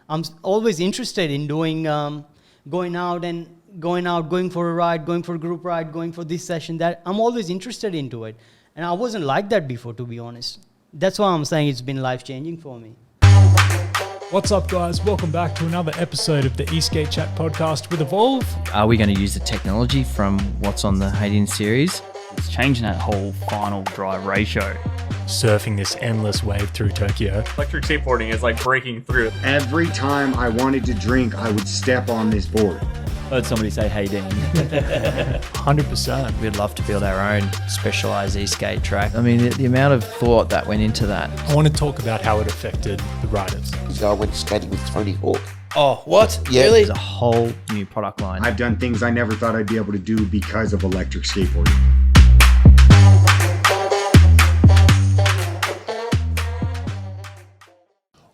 always interested in doing, going for a ride, going for a group ride, going for this session, that. I'm always interested into it. And I wasn't like that before, to be honest. That's why I'm saying it's been life-changing for me. What's up, guys? Welcome back to another episode of the eSKATE Chat podcast with Evolve. Are we going to use the technology from what's on the Hayden series? It's changing that whole final drive ratio. Surfing this endless wave through Tokyo. Electric skateboarding is like breaking through. Every time I wanted to drink, I would step on this board. Heard somebody say, "Hey, Dean." 100%. We'd love to build our own specialised eSKATE track. I mean, the amount of thought that went into that. I want to talk about how it affected the riders. I went skating with Tony Hawk. Oh, what? Yeah. Really? There's a whole new product line. I've done things I never thought I'd be able to do because of electric skateboarding.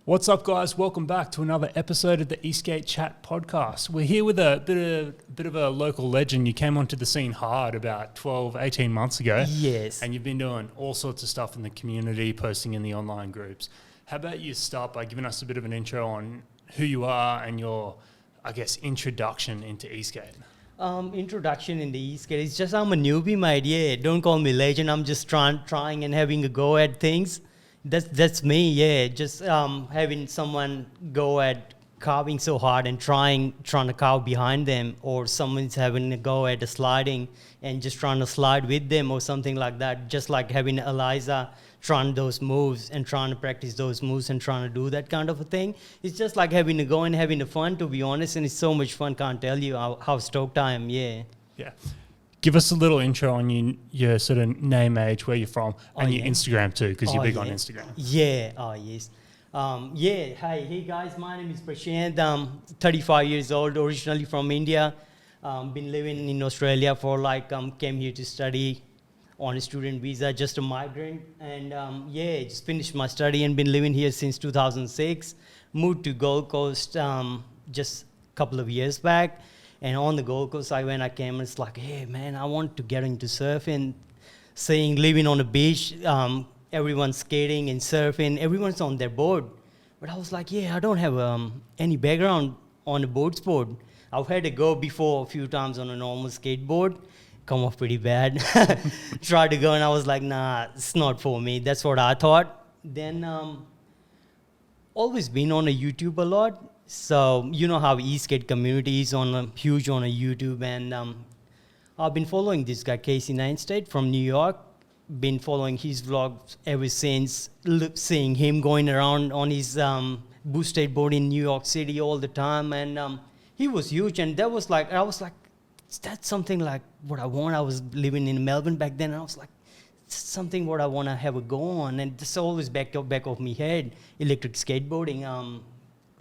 What's up, guys? Welcome back to another episode of the eSKATE Chat podcast. We're here with a bit of a local legend. You came onto the scene hard about 12, 18 months ago. Yes. And you've been doing all sorts of stuff in the community, posting in the online groups. How about you start by giving us a bit of an intro on who you are and your, I guess, introduction into eSKATE? Introduction in the eSKATE. It's just I'm a newbie, mate. Yeah, don't call me legend. I'm just trying and having a go at things. That's me, yeah. Just having someone go at carving so hard and trying to carve behind them, or someone's having a go at a sliding and just trying to slide with them or something like that. Just like having Eliza trying those moves and trying to practice those moves and trying to do that kind of a thing. It's just like having a go and having a fun, to be honest, and it's so much fun. Can't tell you how stoked I am, yeah. Yeah. Give us a little intro on your sort of name, age, where you're from, and your Instagram too, because you're big on Instagram. Yeah, yes. Hey guys, my name is Prashant. I'm 35 years old, originally from India. Been living in Australia for came here to study on a student visa, just a migrant. And just finished my study and been living here since 2006. Moved to Gold Coast just a couple of years back. And on the Gold Coast, I came and it's like, hey, man, I want to get into surfing. Living on a beach, everyone's skating and surfing, everyone's on their board. But I was like, I don't have any background on a board sport. I've had to go before a few times on a normal skateboard, come off pretty bad. Tried to go and I was like, nah, it's not for me. That's what I thought. Then always been on a YouTube a lot. So you know how eSKATE community is huge on a YouTube, and I've been following this guy Casey Neistat from New York. Been following his vlogs ever since, seeing him going around on his boosted board in New York City all the time, and he was huge. And I was like, that's something like what I want. I was living in Melbourne back then, and I was like, it's something what I want to have a go on, and it's always back of my head, electric skateboarding.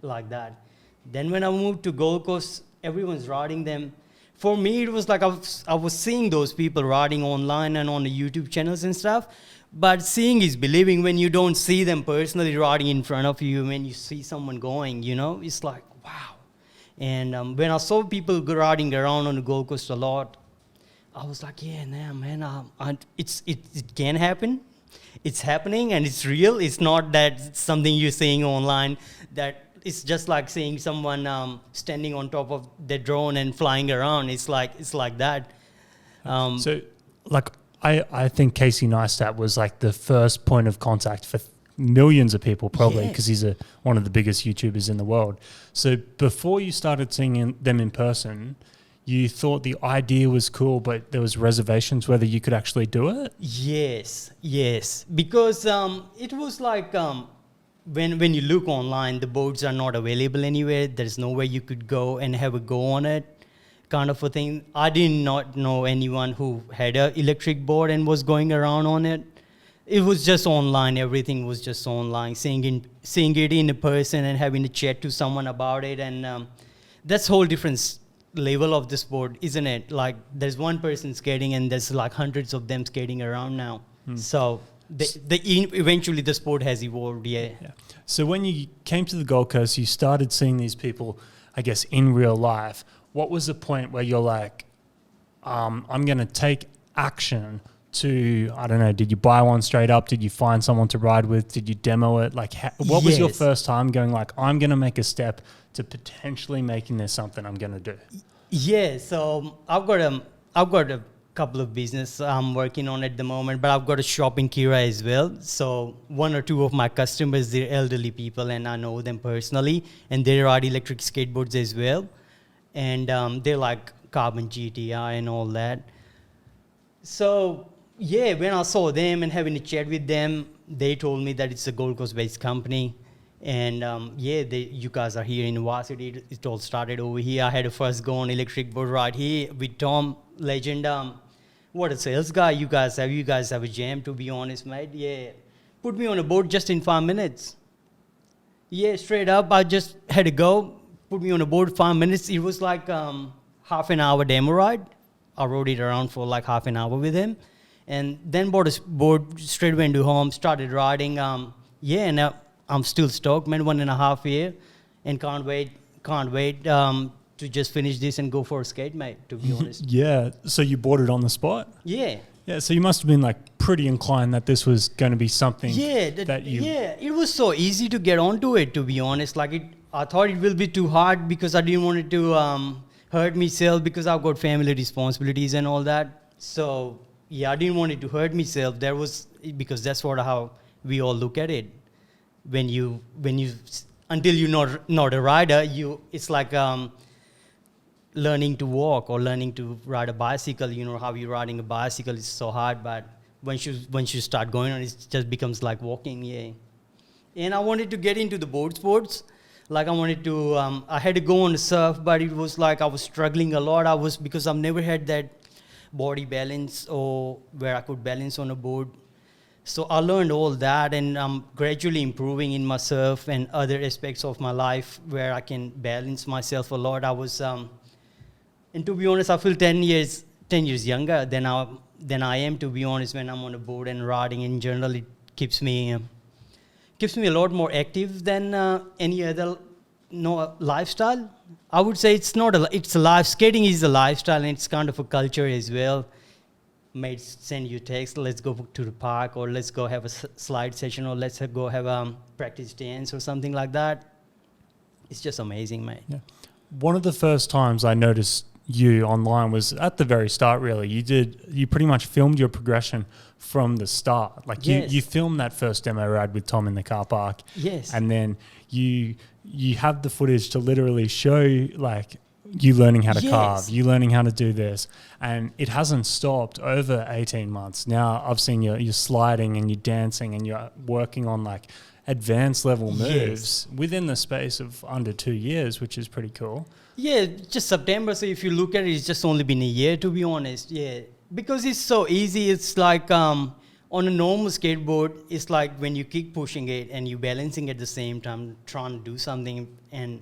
Like that. Then when I moved to Gold Coast, everyone's riding them. For me, it was like I was seeing those people riding online and on the YouTube channels and stuff. But seeing is believing. When you don't see them personally riding in front of you, when you see someone going, it's like, wow. And when I saw people riding around on the Gold Coast a lot, I was like, it can happen. It's happening and it's real. It's not that something you're seeing online that. It's just like seeing someone standing on top of their drone and flying around. It's like that. I think Casey Neistat was like the first point of contact for millions of people, probably, because he's one of the biggest YouTubers in the world. So before you started seeing them in person, you thought the idea was cool, but there was reservations whether you could actually do it? Yes. Because it was like... When you look online, the boards are not available anywhere. There's nowhere you could go and have a go on it, kind of a thing. I did not know anyone who had an electric board and was going around on it. It was just online. Everything was just online. Seeing it in a person and having a chat to someone about it, and that's a whole different level of the sport, isn't it? Like there's one person skating and there's like hundreds of them skating around now. So. Eventually the sport has evolved, yeah. So when you came to the Gold Coast, you started seeing these people, I guess, in real life. What was the point where you're like, I'm going to take action to, I don't know, did you buy one straight up? Did you find someone to ride with? Did you demo it? Like, what was your Yes. first time going like, I'm going to make a step to potentially making this something I'm going to do? Yeah, so I've got a couple of business I'm working on at the moment, but I've got a shop in Kira as well. So one or two of my customers, they're elderly people, and I know them personally, and they ride electric skateboards as well, and they're like Carbon GTI and all that. So yeah, when I saw them and having a chat with them, they told me that it's a Gold Coast based company. And you guys are here in Varsity. It all started over here. I had a first go on electric board right here with Tom, legend. What a sales guy you guys have. You guys have a jam, to be honest, mate. Yeah. Put me on a board just in 5 minutes. Yeah, straight up. I just had to go. Put me on a board 5 minutes. It was like half an hour demo ride. I rode it around for like half an hour with him. And then bought a board, straight went to home, started riding. And I'm still stoked, man, 1.5 years, and can't wait to just finish this and go for a skate, mate, to be honest. Yeah. So you bought it on the spot? Yeah. Yeah. So you must have been like pretty inclined that this was going to be something that you... Yeah, it was so easy to get onto it, to be honest. I thought it will be too hard because I didn't want it to hurt myself because I've got family responsibilities and all that. So, yeah, I didn't want it to hurt myself. Because that's how we all look at it. When you until you're not a rider, it's like learning to walk or learning to ride a bicycle. You know how you're riding a bicycle is so hard, but once you start going on, it just becomes like walking. Yeah. And I wanted to get into the board sports. Like I had to go on the surf, but it was like I was struggling a lot. Because I've never had that body balance or where I could balance on a board. So I learned all that, and I'm gradually improving in my surf and other aspects of my life where I can balance myself a lot. And to be honest, I feel 10 years younger than I am, to be honest, when I'm on a board and riding. In general, it keeps me a lot more active than any other lifestyle. I would say it's a life. Skating is a lifestyle, and it's kind of a culture as well. Mates send you text, let's go to the park, or let's go have a slide session, or let's go have a practice dance or something like that. It's just amazing, mate. Yeah. One of the first times I noticed you online was at the very start, really. You pretty much filmed your progression from the start. Like you filmed that first demo ride with Tom in the car park. Yes. And then you have the footage to literally show like you learning how to carve, you learning how to do this. And it hasn't stopped over 18 months. Now I've seen you're sliding and you're dancing and you're working on like advanced level moves within the space of under 2 years, which is pretty cool. Yeah, just September. So if you look at it, it's just only been a year, to be honest. Yeah, because it's so easy. It's like on a normal skateboard, it's like when you kick pushing it and you balancing at the same time, trying to do something and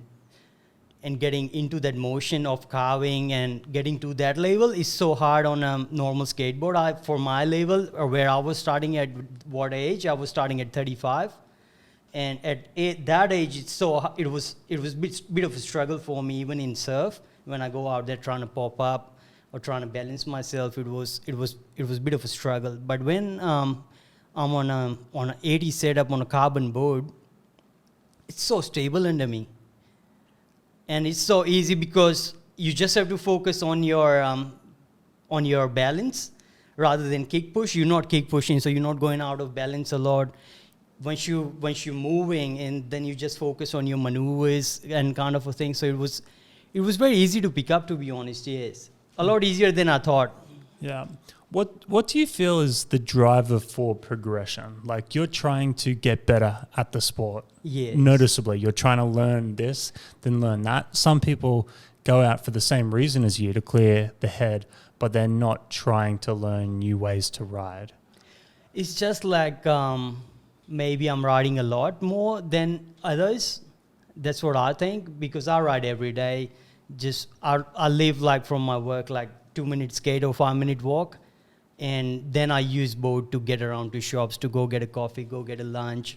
getting into that motion of carving and getting to that level is so hard on a normal skateboard. For my level, or where I was starting at what age? I was starting at 35. And at that age, it was a bit of a struggle for me, even in surf. When I go out there trying to pop up or trying to balance myself, it was a bit of a struggle. But when I'm on an 80 setup on a carbon board, it's so stable under me, and it's so easy because you just have to focus on your balance rather than kick push. You're not kick pushing, so you're not going out of balance a lot. Once you're moving, and then you just focus on your maneuvers and kind of a thing. So it was very easy to pick up, to be honest. Yes, a lot easier than I thought. Yeah. What do you feel is the driver for progression? Like you're trying to get better at the sport. Yes. Noticeably, you're trying to learn this, then learn that. Some people go out for the same reason as you, to clear the head, but they're not trying to learn new ways to ride. It's just like maybe I'm riding a lot more than others. That's what I think, because I ride every day. I live like from my work, like 2-minute skate or 5-minute walk. And then I use boat to get around to shops, to go get a coffee, go get a lunch,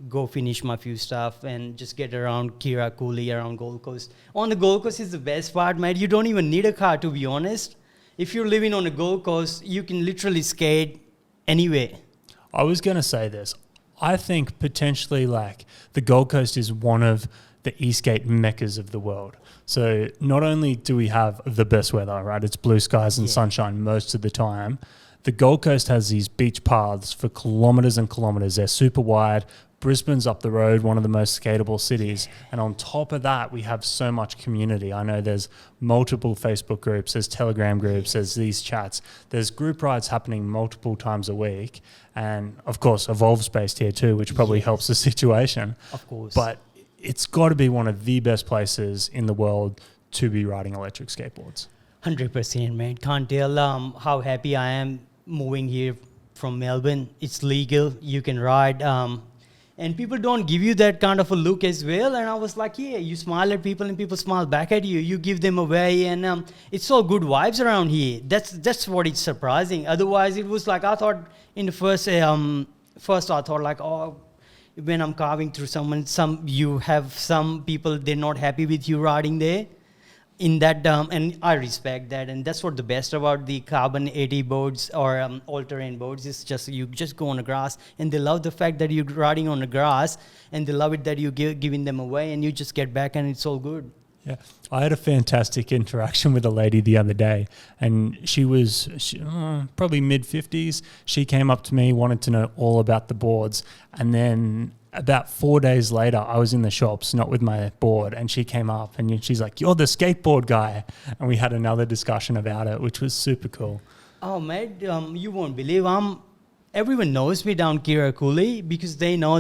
go finish my few stuff, and just get around Kira, Cooley, around Gold Coast. On the Gold Coast is the best part, mate. You don't even need a car, to be honest. if you're living on a Gold Coast, you can literally skate anywhere. I was going to say this. I think potentially like the Gold Coast is one of the eSkate meccas of the world. So not only do we have the best weather, right? It's blue skies and sunshine most of the time. The Gold Coast has these beach paths for kilometres and kilometres. They're super wide. Brisbane's up the road, one of the most skatable cities. And on top of that, we have so much community. I know there's multiple Facebook groups, there's Telegram groups, there's these chats. There's group rides happening multiple times a week. And of course, Evolve's based here too, which probably helps the situation. Of course. But it's got to be one of the best places in the world to be riding electric skateboards. 100%, man. Can't tell how happy I am moving here from Melbourne. It's legal. You can ride. And people don't give you that kind of a look as well. And I was like, yeah, you smile at people and people smile back at you. You give them away, and it's all good vibes around here. That's what it's surprising. Otherwise, it was like I thought in the first I thought like, oh, when I'm carving through you have some people, they're not happy with you riding there. In that, and I respect that, and that's what the best about the carbon 80 boards or all-terrain boards is. Just you just go on the grass, and they love the fact that you're riding on the grass, and they love it that you're giving them away, and you just get back, and it's all good. Yeah, I had a fantastic interaction with a lady the other day, and she was probably mid-50s. She came up to me, wanted to know all about the boards, and then about 4 days later, I was in the shops, not with my board, and she came up and she's like, "You're the skateboard guy." And we had another discussion about it, which was super cool. Oh, mate, you won't believe everyone knows me down Kirakuli because they know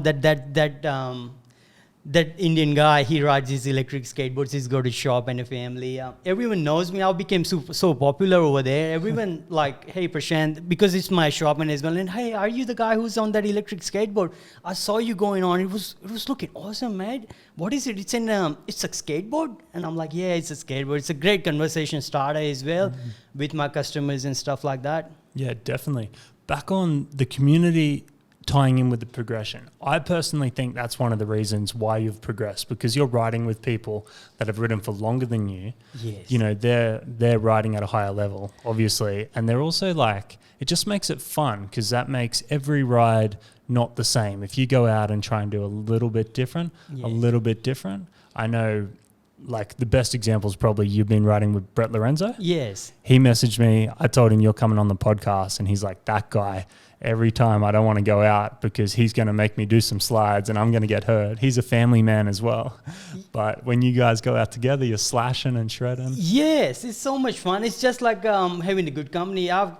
that Indian guy, he rides his electric skateboards, he's got a shop and a family. Everyone knows me. I became so popular over there. Everyone like, "Hey, Prashant," because it's my shop and as well. And, "Hey, are you the guy who's on that electric skateboard? I saw you going on. It was looking awesome, man. What is it? It's a skateboard?" And I'm like, "Yeah, it's a skateboard." It's a great conversation starter as well with my customers and stuff like that. Yeah, definitely. Back on the community tying in with the progression. I personally think that's one of the reasons why you've progressed, because you're riding with people that have ridden for longer than you. Yes. You know, they're riding at a higher level, obviously, and they're also like, it just makes it fun because that makes every ride not the same. If you go out and try and do a little bit different, I know like the best example is probably you've been riding with Brett Lorenzo. Yes. He messaged me. I told him you're coming on the podcast, and he's like, "That guy, every time I don't want to go out because he's going to make me do some slides and I'm going to get hurt." He's a family man as well. But when you guys go out together, you're slashing and shredding. Yes, it's so much fun. It's just like having a good company. I've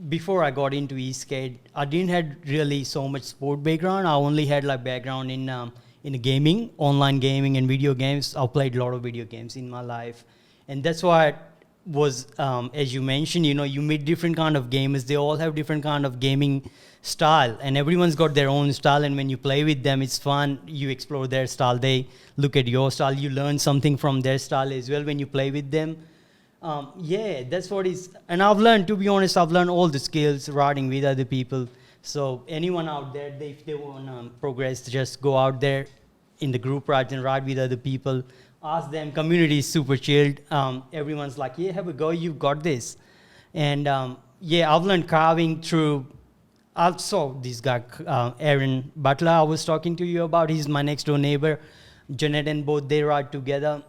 before I got into eSkate, I didn't had really so much sport background. I only had like background in gaming, online gaming and video games. I've played a lot of video games in my life. And that's why was, as you mentioned, you know, you meet different kind of gamers. They all have different kind of gaming style, and everyone's got their own style. And when you play with them, it's fun. You explore their style. They look at your style. You learn something from their style as well when you play with them. Yeah, that's what is. And I've learned, to be honest, I've learned all the skills riding with other people. So anyone out there, if they want to progress, just go out there in the group rides and ride with other people. Ask them. Community is super chilled. Everyone's like, "Yeah, have a go. You've got this." And yeah, I've learned carving through. Also, this guy, Aaron Butler, I was talking to you about. He's my next door neighbor. Janet and both, they ride together.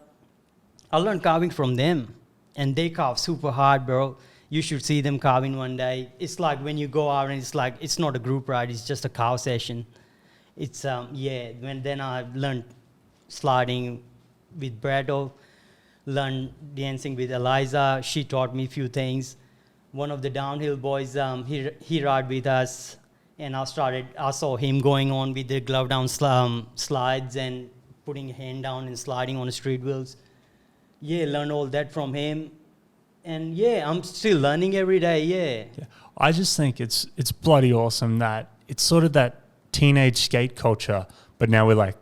I learned carving from them, and they carve super hard, bro. You should see them carving one day. It's like when you go out and it's like, it's not a group ride, it's just a carve session. It's, yeah, then I learned sliding with Brado, learned dancing with Eliza. She taught me a few things. One of the downhill boys, he rode with us, and I saw him going on with the glove down slides and putting a hand down and sliding on the street wheels. Yeah, learned all that from him. And yeah, I'm still learning every day, yeah. I just think it's bloody awesome that it's sort of that teenage skate culture, but now we're like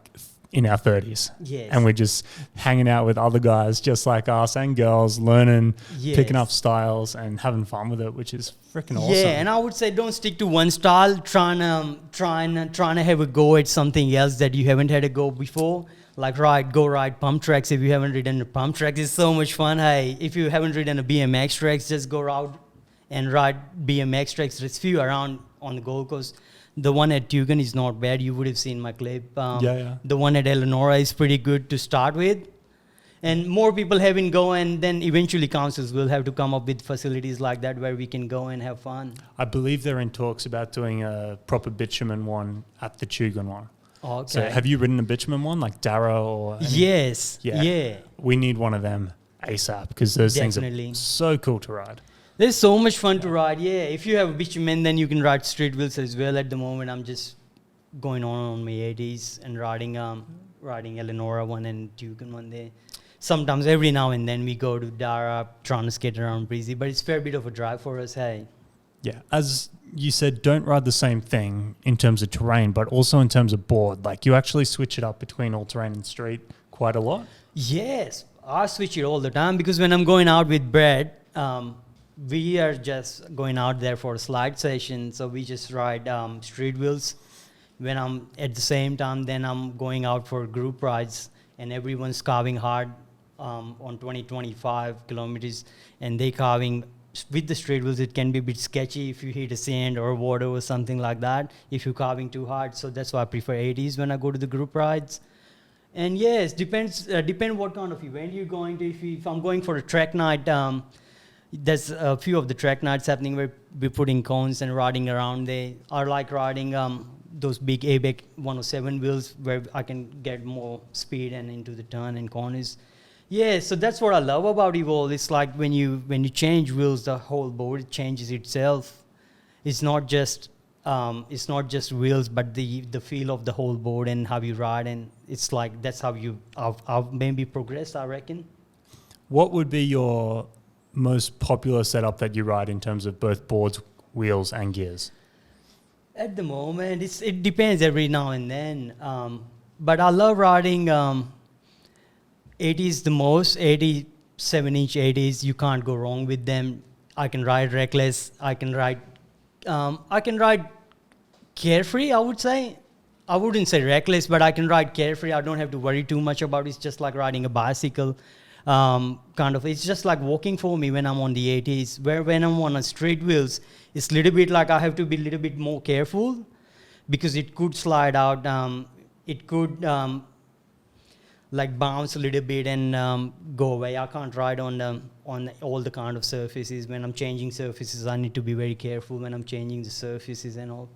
in our 30s. Yes. And we're just hanging out with other guys just like us and girls, learning, picking up styles and having fun with it, which is freaking awesome. Yeah, and I would say don't stick to one style, trying to have a go at something else that you haven't had a go before. like go ride pump tracks. If you haven't ridden a pump track, it's so much fun. Hey, if you haven't ridden a BMX tracks, just go out and ride BMX tracks. There's few around on the Gold Coast. The one at Tugun is not bad. You would have seen my clip. Yeah. The one at Eleonora is pretty good to start with. And more people have been go, and then eventually councils will have to come up with facilities like that where we can go and have fun. I believe they're in talks about doing a proper bitumen one at the Tugun one. Okay. So have you ridden a bitumen one like Darrow or any? Yes. Yeah. We need one of them ASAP because those Definitely. things are so cool to ride. There's so much fun to ride. Yeah. If you have a bitumen, then you can ride street wheels as well. At the moment, I'm just going on my 80s and riding Eleonora one and Tugun one there. Sometimes every now and then we go to Dara, trying to skate around Breezy, but it's a fair bit of a drive for us, hey. Yeah, as you said, don't ride the same thing in terms of terrain, but also in terms of board. Like you actually switch it up between all-terrain and street quite a lot. Yes, I switch it all the time because when I'm going out with Brad, we are just going out there for a slide session, so we just ride street wheels. When I'm at the same time, then I'm going out for group rides, and everyone's carving hard on 20-25 kilometers, and they carving with the street wheels. It can be a bit sketchy if you hit a sand or water or something like that if you're carving too hard. So that's why I prefer 80s when I go to the group rides. And yes, depend what kind of event you're going to. If I'm going for a track night, there's a few of the track nights happening where we're putting cones and riding around. They are like riding those big ABEC 107 wheels where I can get more speed and into the turn and corners. Yeah, so that's what I love about Evolve. It's like when you change wheels, the whole board changes itself. It's not just wheels, but the feel of the whole board and how you ride, and it's like that's how I've maybe progressed, I reckon. What would be your most popular setup that you ride in terms of both boards, wheels, and gears? At the moment, it depends every now and then. But I love riding 80s the most. 87-inch 80s, you can't go wrong with them. I can ride reckless. I can ride carefree, I would say. I wouldn't say reckless, but I can ride carefree. I don't have to worry too much about it. It's just like riding a bicycle. It's just like walking for me when I'm on the 80s. Where when I'm on a straight wheels, it's a little bit like I have to be a little bit more careful because it could slide out. It could like bounce a little bit and go away. I can't ride on all the kind of surfaces. When I'm changing surfaces, I need to be very careful when I'm changing the surfaces and all.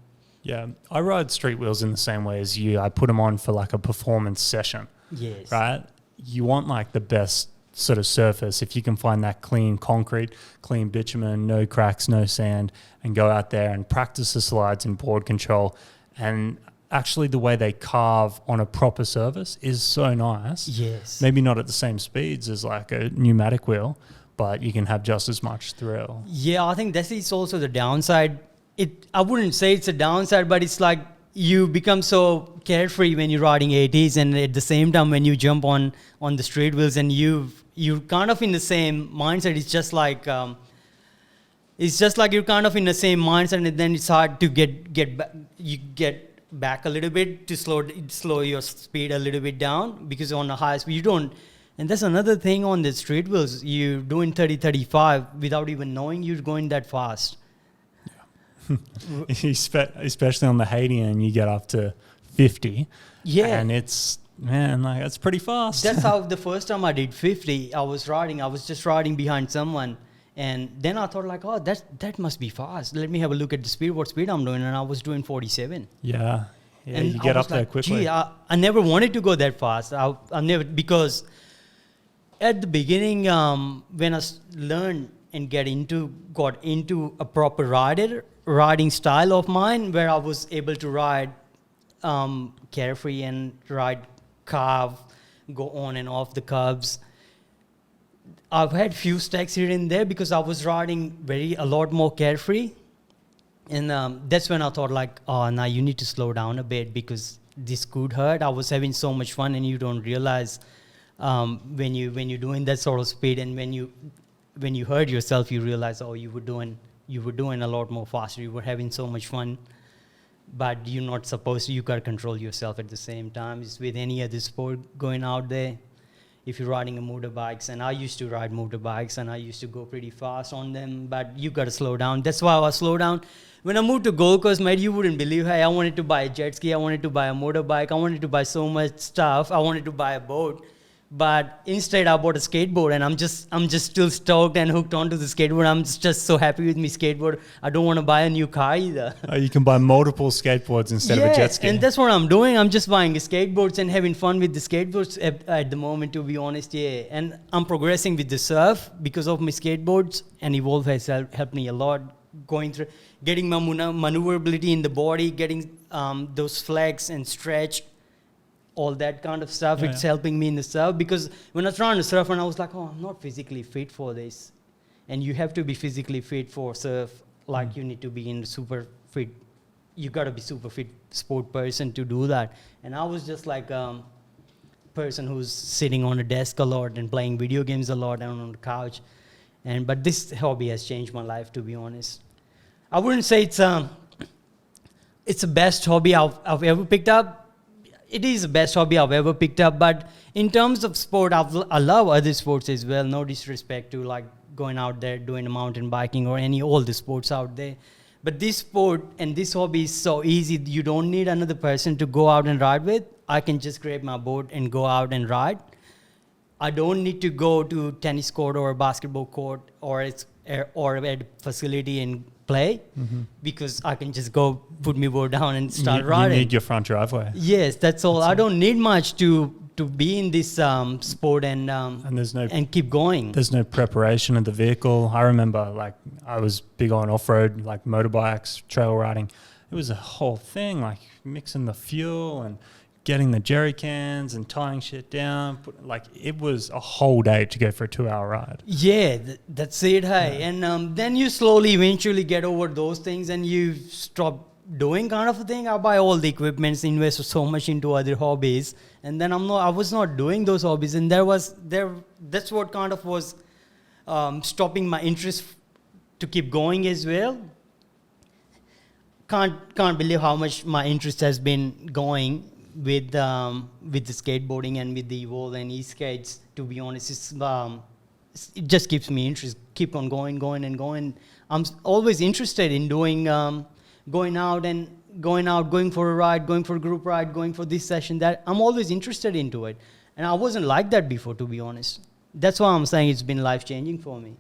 Yeah, I ride street wheels in the same way as you. I put them on for like a performance session. Yes. Right? You want like the best sort of surface. If you can find that clean concrete, clean bitumen, no cracks, no sand, and go out there and practice the slides and board control. And actually the way they carve on a proper surface is so nice. Yes. Maybe not at the same speeds as like a pneumatic wheel, but you can have just as much thrill. Yeah, I think that is also the downside. I wouldn't say it's a downside, but it's like you become so carefree when you're riding 80s, and at the same time when you jump on the street wheels and you're kind of in the same mindset. It's just like you're kind of in the same mindset, and then it's hard to get back. You get back a little bit to slow your speed a little bit down, because on the high speed you don't. And that's another thing on the street wheels. You're doing 30-35 without even knowing you're going that fast. Especially on the Haitian, you get up to 50. Yeah. And it's pretty fast. That's how the first time I did 50, I was just riding behind someone. And then I thought like, oh, that must be fast. Let me have a look at the speed, what speed I'm doing. And I was doing 47. Yeah. And you get I up was there like, quickly. Gee, I never wanted to go that fast. I never, because at the beginning, when I learned and got into a proper riding style of mine, where I was able to ride carefree and ride carve, go on and off the curbs. I've had few stacks here and there because I was riding a lot more carefree. And that's when I thought like, oh, now you need to slow down a bit because this could hurt. I was having so much fun, and you don't realize when you're doing that sort of speed, and when you hurt yourself, you realize, oh, you were doing a lot more faster. You were having so much fun. but you're not supposed to. You got to control yourself at the same time. It's with any other sport going out there. If you're riding a motorbikes, and I used to ride motorbikes, and I used to go pretty fast on them, but you got to slow down. That's why I was slow down. When I moved to Gold Coast, mate, you wouldn't believe, hey, I wanted to buy a jet ski, I wanted to buy a motorbike, I wanted to buy so much stuff, I wanted to buy a boat. But instead, I bought a skateboard, and I'm just still stoked and hooked onto the skateboard. I'm just so happy with my skateboard. I don't want to buy a new car either. Oh, you can buy multiple skateboards instead of a jet ski. And that's what I'm doing. I'm just buying skateboards and having fun with the skateboards at the moment, to be honest, yeah. And I'm progressing with the surf because of my skateboards, and Evolve has helped me a lot going through, getting my maneuverability in the body, getting those flex and stretch, all that kind of stuff. It's helping me in the surf, because when I was trying to surf, and I was like, oh, I'm not physically fit for this. And you have to be physically fit for surf. Like you need to be in super fit. You got to be super fit sport person to do that. And I was just like person who's sitting on a desk a lot and playing video games a lot and on the couch. But this hobby has changed my life, to be honest. I wouldn't say it's the best hobby I've ever picked up. It is the best hobby I've ever picked up, but in terms of sport, I love other sports as well. No disrespect to like going out there doing mountain biking or all the sports out there. But this sport and this hobby is so easy. You don't need another person to go out and ride with. I can just grab my boat and go out and ride. I don't need to go to tennis court or a basketball court or at a facility and play, because I can just go put my board down and start riding. You need your front driveway. Yes, that's all. I don't need much to be in this sport and there's no and keep going. There's no preparation of the vehicle. I remember, like, I was big on off-road, like motorbikes, trail riding. It was a whole thing, like mixing the fuel and getting the jerry cans and tying shit down. It was a whole day to go for a 2-hour ride. Yeah, that's it, hey. Yeah. And then you slowly, eventually get over those things and you stop doing kind of a thing. I buy all the equipments, invest so much into other hobbies, and then I was not doing those hobbies, and that's what kind of was stopping my interest to keep going as well. Can't believe how much my interest has been going with the skateboarding and with the Evolve and eSkates. To be honest, it just keeps me interest, keep on going. I'm always interested in doing, going out, going for a ride, going for a group ride, going for this session, that. I'm always interested into it. And I wasn't like that before, to be honest. That's why I'm saying it's been life-changing for me.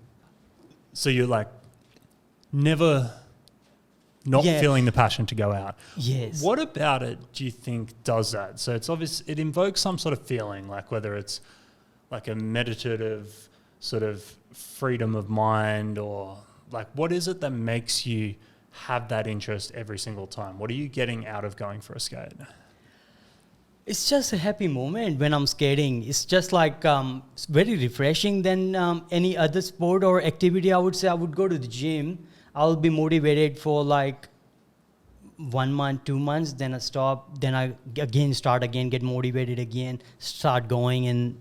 So you're like never not feeling the passion to go out. Yes. What about it do you think does that? So it's obvious, it invokes some sort of feeling, like whether it's like a meditative sort of freedom of mind, or like what is it that makes you have that interest every single time? What are you getting out of going for a skate? It's just a happy moment when I'm skating. It's just like it's very refreshing than any other sport or activity. I would say I would go to the gym. I'll be motivated for like 1 month, 2 months, then I stop, then I start again, get motivated again, start going. And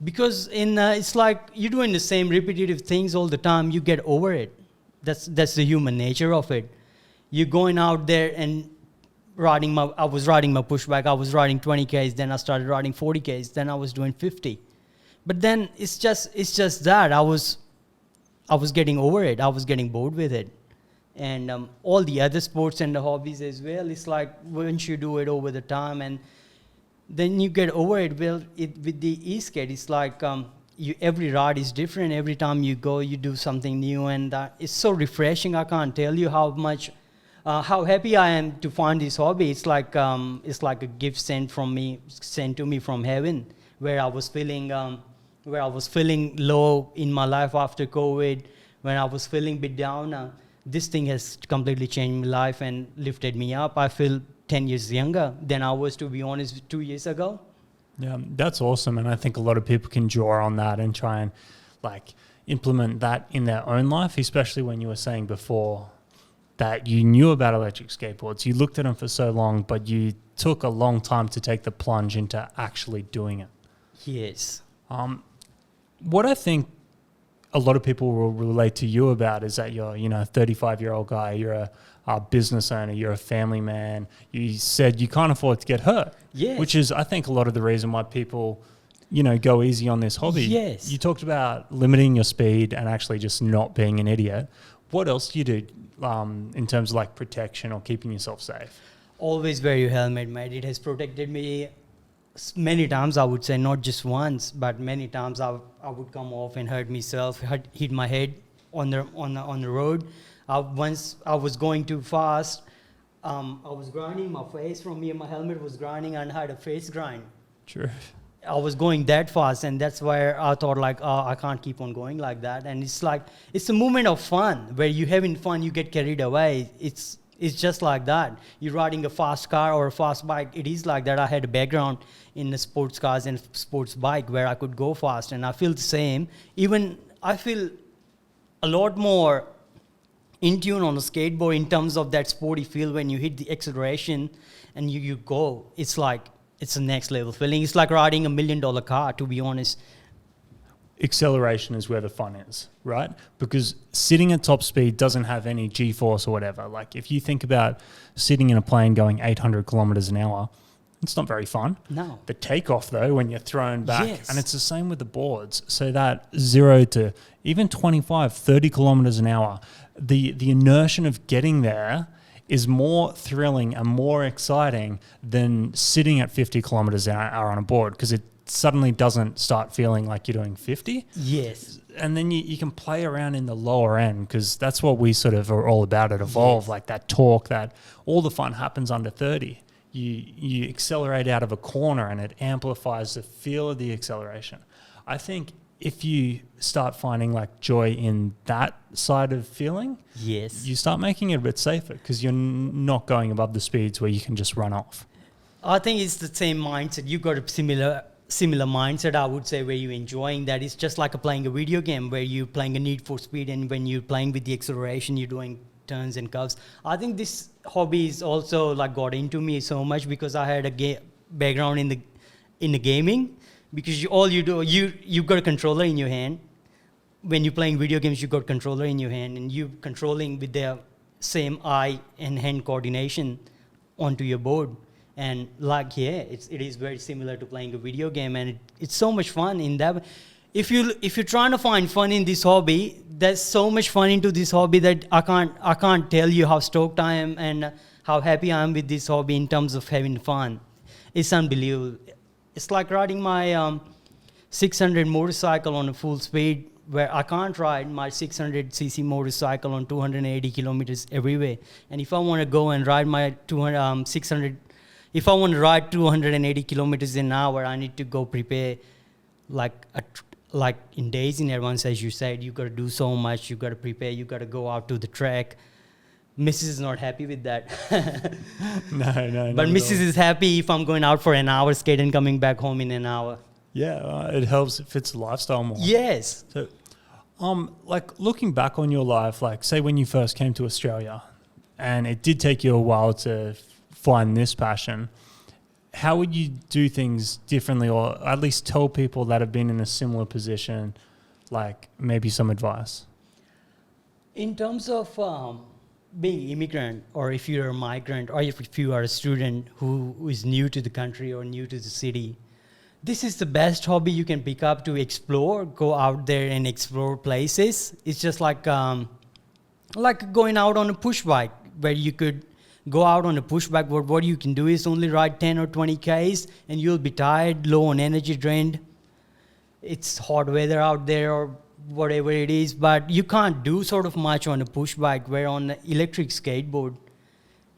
because it's like you're doing the same repetitive things all the time, you get over it. That's the human nature of it. You're going out there and I was riding my pushback, I was riding 20 Ks, then I started riding 40 Ks, then I was doing 50. But then it's just that I was getting over it. I was getting bored with it. And all the other sports and the hobbies as well, it's like once you do it over the time and then you get over it. Well, with the eSkate, it's like every ride is different. Every time you go, you do something new, and it's so refreshing. I can't tell you how how happy I am to find this hobby. It's like a gift sent to me from heaven, where I was feeling low in my life after COVID, when I was feeling a bit down. This thing has completely changed my life and lifted me up. I feel 10 years younger than I was, to be honest, 2 years ago. Yeah, that's awesome. And I think a lot of people can draw on that and try and like implement that in their own life, especially when you were saying before that you knew about electric skateboards. You looked at them for so long, but you took a long time to take the plunge into actually doing it. Yes. What I think a lot of people will relate to you about is that you're, a 35-year-old guy, you're a business owner, you're a family man. You said you can't afford to get hurt. Yes. Which is, I think, a lot of the reason why people, go easy on this hobby. Yes. You talked about limiting your speed and actually just not being an idiot. What else do you do in terms of like protection or keeping yourself safe? Always wear your helmet, mate. It has protected me many times, I would say, not just once, but many times I would come off and hurt myself, hit my head on the road. Once I was going too fast, I was grinding my face from me, and my helmet was grinding, and I had a face grind. True. I was going that fast, and that's where I thought like, oh, I can't keep on going like that. And it's like, it's a moment of fun where you having fun, you get carried away. It's just like that. You're riding a fast car or a fast bike. It is like that. I had a background in the sports cars and sports bike where I could go fast, and I feel the same. Even I feel a lot more in tune on the skateboard in terms of that sporty feel when you hit the acceleration and you go. It's like, it's a next level feeling. It's like riding $1 million car, to be honest. Acceleration is where the fun is, right? Because sitting at top speed doesn't have any G-force or whatever. Like if you think about sitting in a plane going 800 kilometers an hour, it's not very fun. No. The takeoff though, when you're thrown back, Yes. and it's the same with the boards. So that 0 to even 25, 30 kilometers an hour, the inertia of getting there is more thrilling and more exciting than sitting at 50 kilometers an hour on a board, because it suddenly doesn't start feeling like you're doing 50. Yes. And then you can play around in the lower end, because that's what we sort of are all about at Evolve, like that torque, that all the fun happens under 30. You accelerate out of a corner and it amplifies the feel of the acceleration. I think if you start finding like joy in that side of feeling, Yes. you start making it a bit safer, because you're not going above the speeds where you can just run off. I think it's the same mindset. You got a similar mindset, I would say, where you're enjoying that. It's just like playing a video game where you're playing a Need for Speed, and when you're playing with the acceleration, you're doing turns and curves. I think this hobby is also like got into me so much because I had a background in the gaming. Because you got a controller in your hand. When you're playing video games, you got a controller in your hand, and you controlling with the same eye and hand coordination onto your board. And like, yeah, it is very similar to playing a video game, and it's so much fun in that. If you're trying to find fun in this hobby, there's so much fun into this hobby that I can't tell you how stoked I am and how happy I am with this hobby in terms of having fun. It's unbelievable. It's like riding my 600 motorcycle on a full speed, where I can't ride my 600cc motorcycle on 280 kilometers everywhere. And if I want to go and ride my 600, if I want to ride 280 kilometers an hour, I need to go prepare like in days in advance, as you said. You got to do so much. You got to prepare. You got to go out to the track. Mrs. is not happy with that. No. But Mrs. is happy if I'm going out for an hour skate and coming back home in an hour. Yeah, it helps. It fits the lifestyle more. Yes. So, like looking back on your life, like say when you first came to Australia, and it did take you a while to find this passion, how would you do things differently, or at least tell people that have been in a similar position, like maybe some advice? In terms of being immigrant, or if you're a migrant, or if you are a student who is new to the country or new to the city, this is the best hobby you can pick up to explore, go out there and explore places. It's just like going out on a push bike, where you could go out on a push bike, but what you can do is only ride 10 or 20 Ks, and you'll be tired, low on energy, drained. It's hot weather out there or whatever it is, but you can't do sort of much on a push bike, where on an electric skateboard,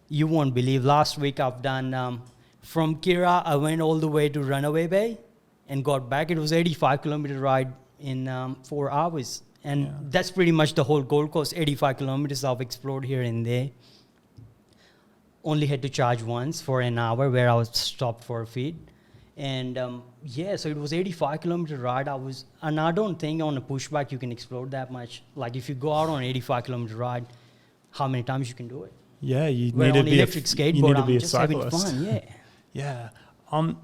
you won't believe. Last week I've done, from Kira, I went all the way to Runaway Bay and got back. It was 85-kilometer ride in 4 hours. And that's pretty much the whole Gold Coast, 85 kilometers I've explored here and there. Only had to charge once for an hour, where I was stopped for a feed. And so it was 85-kilometer ride. And I don't think on a push bike you can explore that much. Like if you go out on an 85-kilometer ride, how many times you can do it? Yeah, you Where need to on be electric skateboard, I'm a just having cyclist. fun, yeah. Yeah.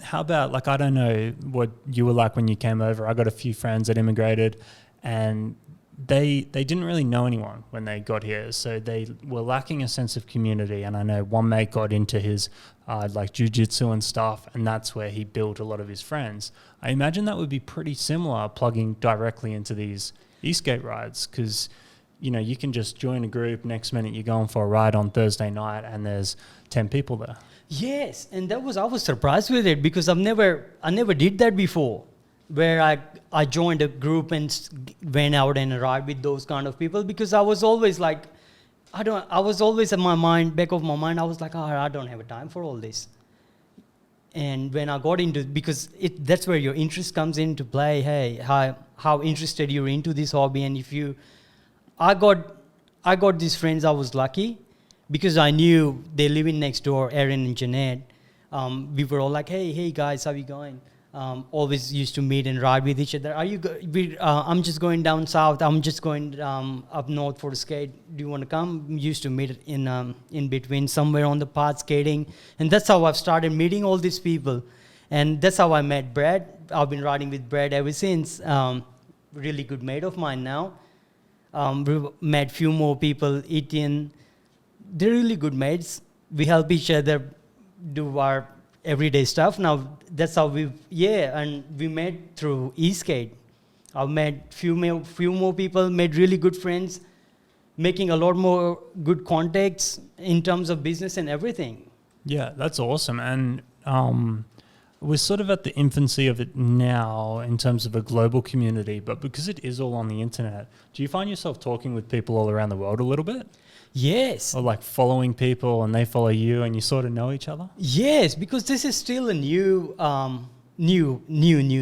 How about, like, I don't know what you were like when you came over. I got a few friends that immigrated, and they didn't really know anyone when they got here, so they were lacking a sense of community. And I know one mate got into his like jiu-jitsu and stuff, and that's where he built a lot of his friends. I imagine that would be pretty similar plugging directly into these eSkate rides, because you can just join a group, next minute you're going for a ride on Thursday night and there's 10 people there. Yes, and I was surprised with it because I never did that before, where I joined a group and went out and ride with those kind of people, because I was always like, I was always in my mind, back of my mind, I was like, I don't have a time for all this. And when I got into, because that's where your interest comes into play. Hey, how interested you're into this hobby, and I got these friends. I was lucky because I knew they live in next door, Aaron and Jeanette. We were all like, hey guys, how you going? Always used to meet and ride with each other. I'm just going down south. I'm just going up north for the skate. Do you want to come? We used to meet in between somewhere on the path skating. And that's how I've started meeting all these people. And that's how I met Brad. I've been riding with Brad ever since. Really good mate of mine now. We met few more people, Etienne. They're really good mates. We help each other do our everyday stuff. Now that's how and we met through eSKATE. I've met few more people, made really good friends, making a lot more good contacts in terms of business and everything. Yeah, that's awesome. And we're sort of at the infancy of it now in terms of a global community, but because it is all on the internet, do you find yourself talking with people all around the world a little bit? Yes. Or like following people and they follow you and you sort of know each other? Yes, because this is still a new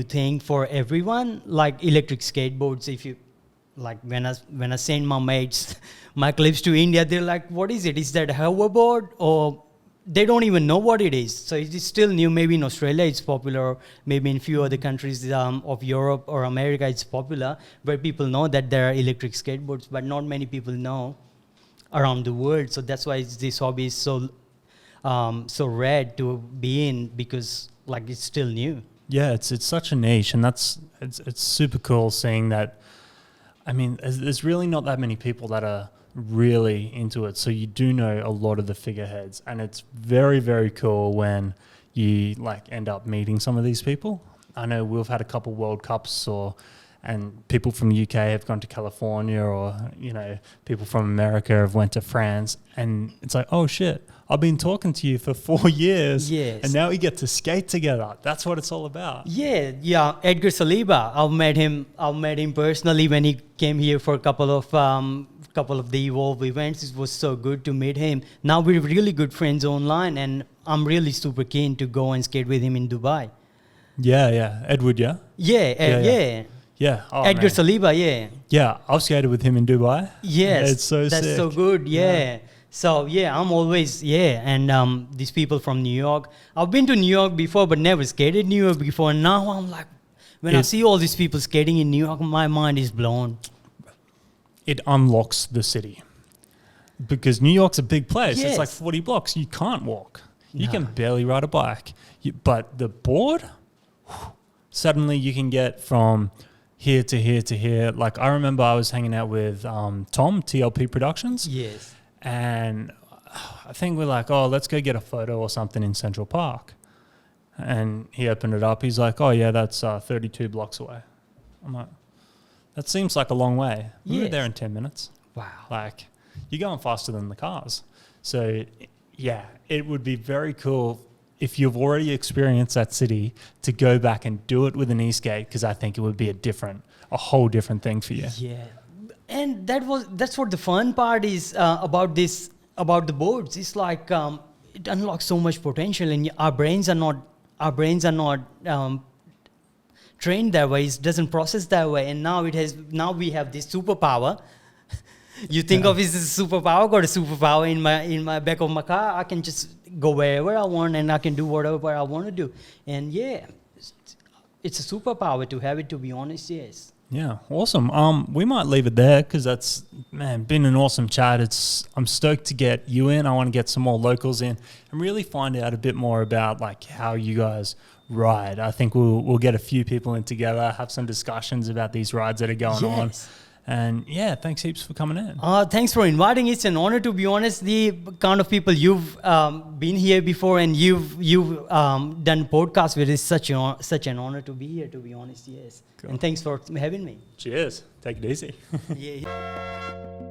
thing for everyone. Like electric skateboards, if you like, when I send my mates my clips to India, they're like, "What is it? Is that a hoverboard?" Or they don't even know what it is. So it is still new. Maybe in Australia it's popular. Maybe in a few other countries of Europe or America it's popular, where people know that there are electric skateboards, but not many people know around the world. So that's why this hobby is so rare to be in, because like it's still new. Yeah, it's such a niche, and it's super cool seeing that. I mean, there's really not that many people that are really into it, so you do know a lot of the figureheads, and it's very, very cool when you like end up meeting some of these people. I know we've had a couple World Cups and people from the UK have gone to California, or, people from America have went to France, and it's like, oh shit, I've been talking to you for 4 years, Yes. and now we get to skate together. That's what it's all about. Yeah. Edgar Saliba, I've met him personally when he came here for a couple of the Evolve events. It was so good to meet him. Now we're really good friends online, and I'm really super keen to go and skate with him in Dubai. Yeah. Edward, yeah? Yeah. Oh, Edgar man. Saliba, yeah. Yeah, I've skated with him in Dubai. Yes. It's so That's sick. so good, yeah. So, I'm always, and these people from New York. I've been to New York before, but never skated New York before. And now I'm like, when I see all these people skating in New York, my mind is blown. It unlocks the city. Because New York's a big place. Yes. It's like 40 blocks. You can't walk. You can barely ride a bike. But the board, suddenly you can get from here to here to here. Like, I remember I was hanging out with Tom, TLP Productions. Yes. And I think we're like, oh, let's go get a photo or something in Central Park. And he opened it up. He's like, oh, yeah, that's 32 blocks away. I'm like, that seems like a long way. We were Yes. there in 10 minutes. Wow. Like, you're going faster than the cars. So, yeah, it would be very cool if you've already experienced that city to go back and do it with an eSkate, because I think it would be a whole different thing for you. Yeah. And that's what the fun part is about the boards. It's like it unlocks so much potential, and our brains are not trained that way. It doesn't process that way, and now we have this superpower. You think of it as a superpower. Got a superpower in my back of my car. I can just go wherever I want, and I can do whatever I want to do. And it's a superpower to have it. To be honest, yes. Yeah, awesome. We might leave it there because that's, been an awesome chat. I'm stoked to get you in. I want to get some more locals in and really find out a bit more about like how you guys ride. I think we'll get a few people in together, have some discussions about these rides that are going on. And yeah, thanks heaps for coming in. Thanks for inviting. It's an honor, to be honest. The kind of people you've been here before and you've done podcasts with is such an honor to be here, to be honest. Yes. Cool. And thanks for having me. Cheers. Take it easy. Yeah.